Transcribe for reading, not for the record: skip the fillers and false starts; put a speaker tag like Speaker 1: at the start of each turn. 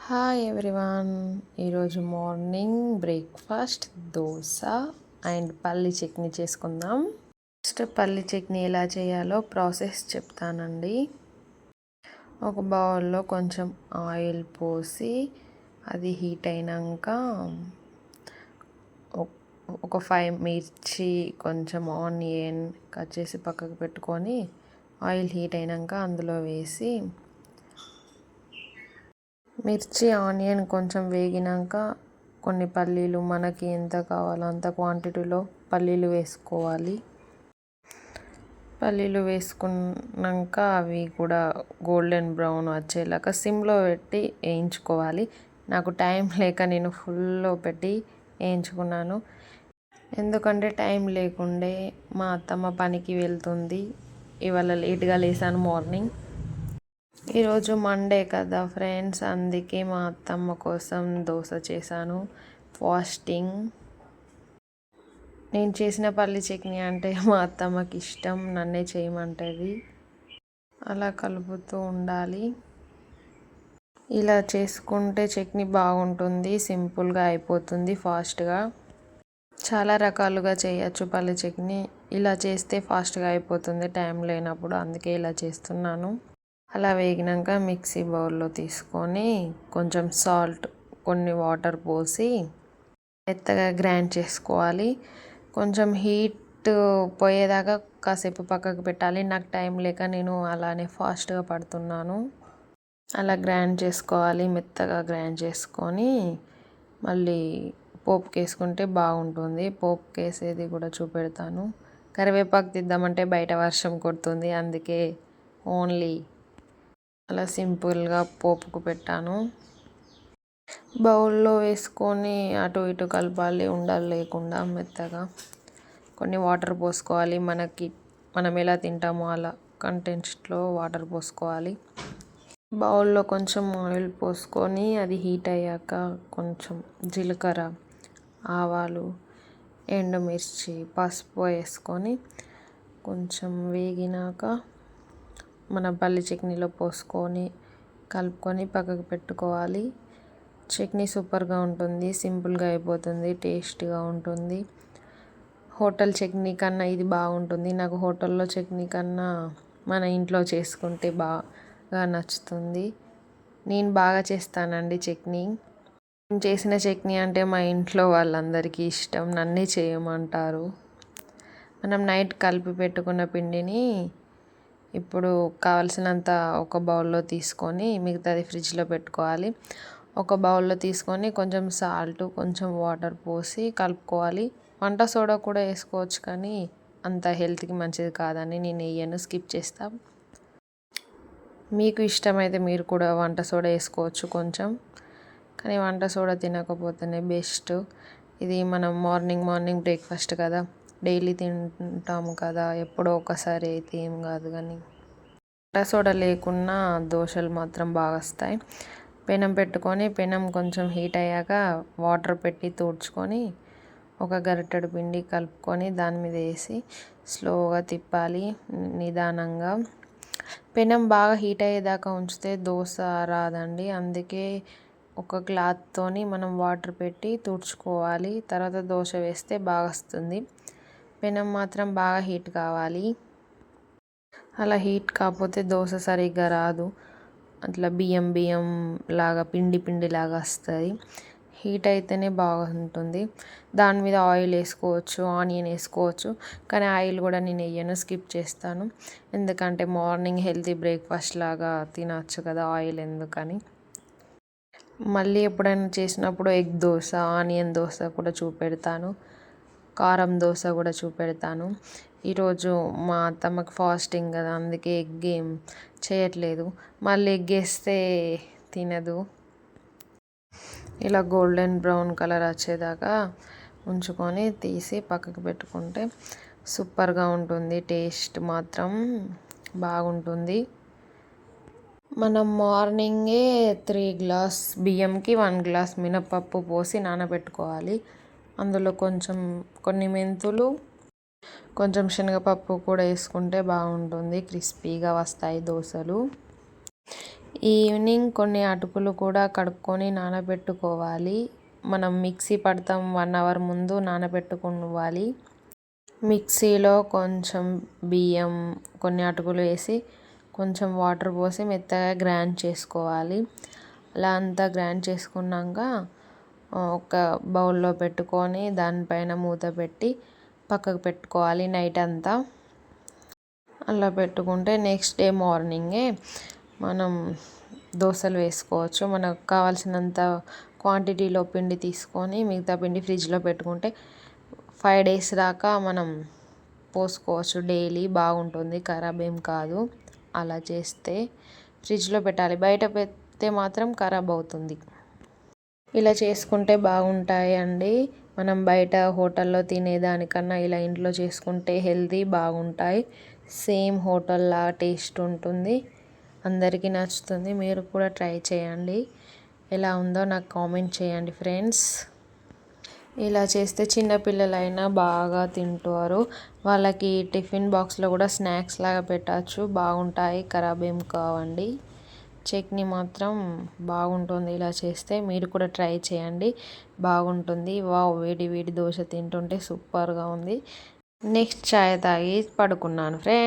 Speaker 1: Hi everyone. ఈరోజు morning breakfast dosa and పల్లి చట్నీ చేసుకుందాం. ఫస్ట్ పల్లి చట్నీ ఎలా చేయాలో ప్రాసెస్ చెప్తానండి. ఒక బౌల్లో కొంచెం ఆయిల్ పోసి అది హీట్ అయినాక ఒక 5 మిర్చి, కొంచెం ఆనియన్ కట్ చేసి పక్కకు పెట్టుకొని ఆయిల్ హీట్ అయినాక అందులో వేసి మిర్చి ఆనియన్ కొంచెం వేగినాక కొన్ని పల్లీలు, మనకి ఎంత కావాలో అంత క్వాంటిటీలో పల్లీలు వేసుకోవాలి. పల్లీలు వేసుకున్నాక అవి కూడా గోల్డెన్ బ్రౌన్ వచ్చేలాగా సిమ్లో పెట్టి వేయించుకోవాలి. నాకు టైం లేక నేను ఫుల్లో పెట్టి వేయించుకున్నాను. ఎందుకంటే టైం లేకుండే మా అత్తమ్మ పనికి వెళ్తుంది. ఇవాళ లేట్గా లేసాను మార్నింగ్. ఈరోజు మండే కదా ఫ్రెండ్స్, అందుకే మా అత్తమ్మ కోసం దోశ చేశాను. ఫాస్టింగ్. నేను చేసిన పల్లి చట్నీ అంటే మా అత్తమ్మకి ఇష్టం, నన్నే చేయమంటుంది. అలా కలుపుతూ ఉండాలి. ఇలా చేసుకుంటే చట్నీ బాగుంటుంది, సింపుల్గా అయిపోతుంది, ఫాస్ట్గా. చాలా రకాలుగా చేయొచ్చు పల్లి చట్నీ. ఇలా చేస్తే ఫాస్ట్గా అయిపోతుంది టైం లేనప్పుడు, అందుకే ఇలా చేస్తున్నాను. అలా వేగినాక మిక్సీ బౌల్లో తీసుకొని కొంచెం సాల్ట్, కొన్ని వాటర్ పోసి మెత్తగా గ్రైండ్ చేసుకోవాలి. కొంచెం హీట్ పోయేదాకా కాసేపు పక్కకు పెట్టాలి. నాకు టైం లేక నేను అలానే ఫాస్ట్గా పడుతున్నాను. అలా గ్రైండ్ చేసుకోవాలి. మెత్తగా గ్రైండ్ చేసుకొని మళ్ళీ పోపుకి వేసుకుంటే బాగుంటుంది. పోపుకి వేసేది కూడా చూపెడతాను. కరివేపాకు తీద్దామంటే బయట వర్షం కొడుతుంది, అందుకే ఓన్లీ అలా సింపుల్గా పోపుకు పెట్టాను. బౌల్లో వేసుకొని అటు ఇటు కలపాలి, ఉండలు లేకుండా మెత్తగా. కొన్ని వాటర్ పోసుకోవాలి. మనం ఎలా తింటామో అలా కంటెంట్స్లో వాటర్ పోసుకోవాలి. బౌల్లో కొంచెం ఆయిల్ పోసుకొని అది హీట్ అయ్యాక కొంచెం జీలకర్ర, ఆవాలు, ఎండుమిర్చి, పసుపు వేసుకొని కొంచెం వేగినాక మన పల్లి చట్నీలో పోసుకొని కలుపుకొని పక్కకు పెట్టుకోవాలి. చట్నీ సూపర్గా ఉంటుంది, సింపుల్గా అయిపోతుంది, టేస్ట్గా ఉంటుంది. హోటల్ చట్నీ కన్నా ఇది బాగుంటుంది. నాకు హోటల్లో చట్నీ కన్నా మన ఇంట్లో చేసుకుంటే బాగా నచ్చుతుంది. నేను బాగా చేస్తానండి చట్నీ. నేను చేసిన చట్నీ అంటే మా ఇంట్లో వాళ్ళందరికీ ఇష్టం, నన్నే చేయమంటారు. మనం నైట్ కలిపి పెట్టుకున్న పిండిని ఇప్పుడు కావలసినంత ఒక బౌల్లో తీసుకొని మిగతాది ఫ్రిడ్జ్లో పెట్టుకోవాలి. ఒక బౌల్లో తీసుకొని కొంచెం సాల్ట్, కొంచెం వాటర్ పోసి కలుపుకోవాలి. వంట సోడా కూడా వేసుకోవచ్చు, కానీ అంత హెల్త్కి మంచిది కాదని నేను వేయను, స్కిప్ చేస్తా. మీకు ఇష్టమైతే మీరు కూడా వంట సోడా వేసుకోవచ్చు కొంచెం, కానీ వంట సోడా తినకపోతేనే బెస్ట్. ఇది మనం మార్నింగ్ బ్రేక్ఫాస్ట్ కదా, డైలీ తింటాము కదా, ఎప్పుడో ఒకసారి అయితే ఏం కాదు. కానీ వంట సోడా లేకున్నా దోశలు మాత్రం బాగా వస్తాయి. పెనం పెట్టుకొని పెనం కొంచెం హీట్ అయ్యాక వాటర్ పెట్టి తుడుచుకొని ఒక గరిటెడు పిండి కలుపుకొని దాని మీద వేసి స్లోగా తిప్పాలి నిదానంగా. పెనం బాగా హీట్ అయ్యేదాకా ఉంచితే దోశ రాదండి, అందుకే ఒక క్లాత్తోని మనం వాటర్ పెట్టి తుడుచుకోవాలి. తర్వాత దోశ వేస్తే బాగా వస్తుంది. పెనం మాత్రం బాగా హీట్ కావాలి. అలా హీట్ కాకపోతే దోశ సరిగ్గా రాదు, అట్లా బియ్యం లాగా పిండి లాగా వస్తుంది. హీట్ అయితేనే బాగుంటుంది. దాని మీద ఆయిల్ వేసుకోవచ్చు, ఆనియన్ వేసుకోవచ్చు, కానీ ఆయిల్ కూడా నేను వేయను, స్కిప్ చేస్తాను. ఎందుకంటే మార్నింగ్ హెల్తీ బ్రేక్ఫాస్ట్ లాగా తినచ్చు కదా, ఆయిల్ ఎందుకని. మళ్ళీ ఎప్పుడైనా చేసినప్పుడు ఎగ్ దోశ, ఆనియన్ దోశ కూడా చూపెడతాను, కారం దోశ కూడా చూపెడతాను. ఈరోజు మా అత్తమ్మకి ఫాస్టింగ్ కదా, అందుకే ఎగ్ ఏం చేయట్లేదు. మళ్ళీ ఎగ్ వేస్తే తినదు. ఇలా గోల్డెన్ బ్రౌన్ కలర్ వచ్చేదాకా ఉంచుకొని తీసి పక్కకు పెట్టుకుంటే సూపర్గా ఉంటుంది. టేస్ట్ మాత్రం బాగుంటుంది. మనం మార్నింగే 3 గ్లాస్ బియ్యంకి 1 గ్లాస్ మినపప్పు పోసి నానబెట్టుకోవాలి. అందులో కొన్ని మెంతులు, కొంచెం శనగపప్పు కూడా వేసుకుంటే బాగుంటుంది, క్రిస్పీగా వస్తాయి దోశలు. ఈవినింగ్ కొన్ని అటుకులు కూడా కడుక్కొని నానబెట్టుకోవాలి. మనం మిక్సీ పడతాం 1 అవర్ ముందు నానబెట్టుకోవాలి. మిక్సీలో కొంచెం బియ్యం, కొన్ని అటుకులు వేసి కొంచెం వాటర్ పోసి మెత్తగా గ్రైండ్ చేసుకోవాలి. అలా అంతా గ్రైండ్ చేసుకున్నాక ఒక బౌల్లో పెట్టుకొని దానిపైన మూత పెట్టి పక్కకు పెట్టుకోవాలి నైట్ అంతా. అలా పెట్టుకుంటే నెక్స్ట్ డే మార్నింగే మనం దోశలు వేసుకోవచ్చు. మనకు కావాల్సినంత క్వాంటిటీలో పిండి తీసుకొని మిగతా పిండి ఫ్రిడ్జ్లో పెట్టుకుంటే 5 days దాకా మనం పోసుకోవచ్చు. డైలీ బాగుంటుంది, ఖరాబ్ ఏం కాదు. అలా చేస్తే ఫ్రిడ్జ్లో పెట్టాలి, బయట పెడితే మాత్రం ఖరాబ్ అవుతుంది. ఇలా చేసుకుంటే బాగుంటాయి అండి. మనం బయట హోటల్లో తినేదానికన్నా ఇలా ఇంట్లో చేసుకుంటే హెల్తీ, బాగుంటాయి. సేమ్ హోటల్లా టేస్ట్ ఉంటుంది, అందరికీ నచ్చుతుంది. మీరు కూడా ట్రై చేయండి, ఎలా ఉందో నాకు కామెంట్ చేయండి ఫ్రెండ్స్. ఇలా చేస్తే చిన్నపిల్లలైనా బాగా తింటారు. వాళ్ళకి టిఫిన్ బాక్స్లో కూడా స్నాక్స్ లాగా పెట్టచ్చు, బాగుంటాయి, ఖరాబ్ ఏం కావండి. చట్నీ మాత్రం బాగుంటుంది. ఇలా చేస్తే మీరు కూడా ట్రై చేయండి, బాగుంటుంది. వావ్, వేడి వేడి దోశ తింటుంటే సూపర్గా ఉంది. నెక్స్ట్ చాయ్ తాగి పడుకున్నాను ఫ్రెండ్స్.